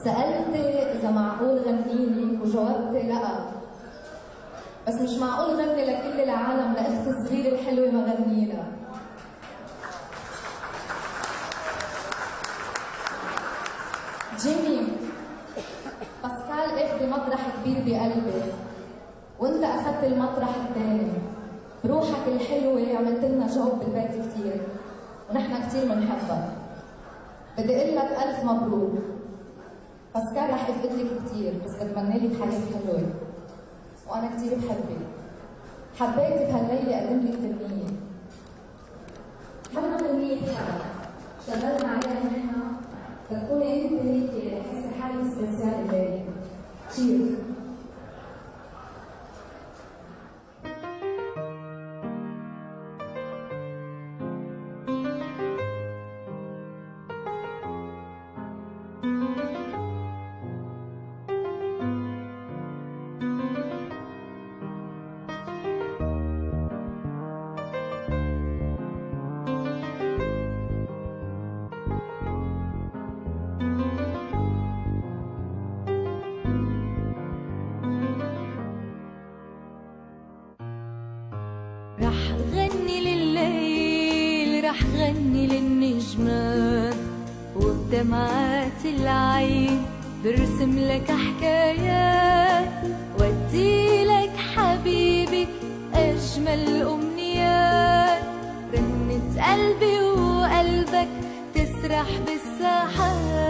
سألتي إذا معقول غنيلي وجاوبتي لأ، بس مش معقول غني لكل العالم لأختي الصغيرة الحلوة ما غنيلها. جيمي، باسكال اخذي مطرح كبير بقلبي وانت اخذت المطرح الثاني. بروحك الحلوة عملت لنا جو بالبيت كثير ونحن كثير بنحبك. بدي اقول لك ألف مبروك. باسكال رح افقد لك كثير بس بتمنى لك حياة حلوة وانا كثير بحبك. حبيت بهالليلة اقدم لك تغنية. حبنا تغنية حدا اشتغلنا عليها نحن تكوني انت هيك تحسي حالك سبيسيال الليلة. تشيرز. رح غني لليل، رح غني للنجمات، وبدمعات العين برسم لك حكايات، ودي لك حبيبي أجمل أمنيات. رنة قلبي وقلبك تسرح بالساحات.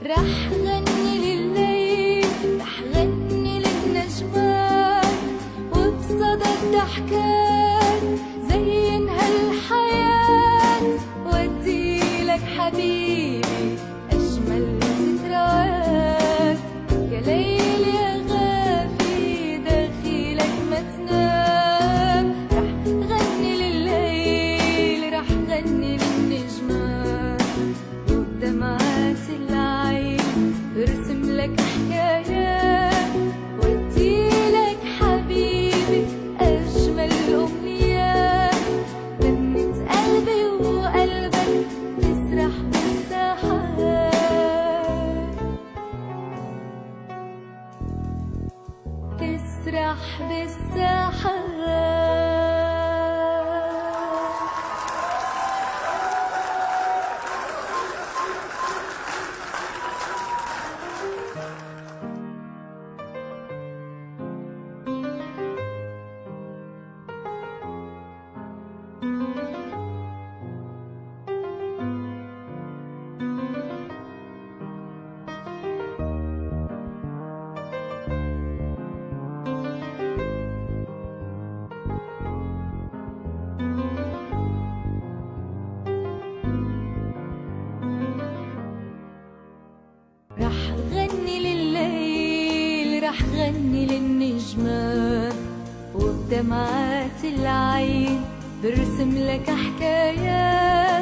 رح غني لليل، رح غني للنجمات، وبصدى الضحكات زين هالحياة. ودي لك حبيبي أجمل ذكريات. يا ليل يا غافي داخلك ما تنام. رح غني لليل، رح غني للنجمات، وبدمعات العين برسم لك حكايات. ودي لك حبيبي أجمل أمنيات. رنة قلبي وقلبك تسرح بالساحات. تسرح بالساحات. رح غني لليل، رح غني للنجمات، وبدمعات العين برسم لك حكايات.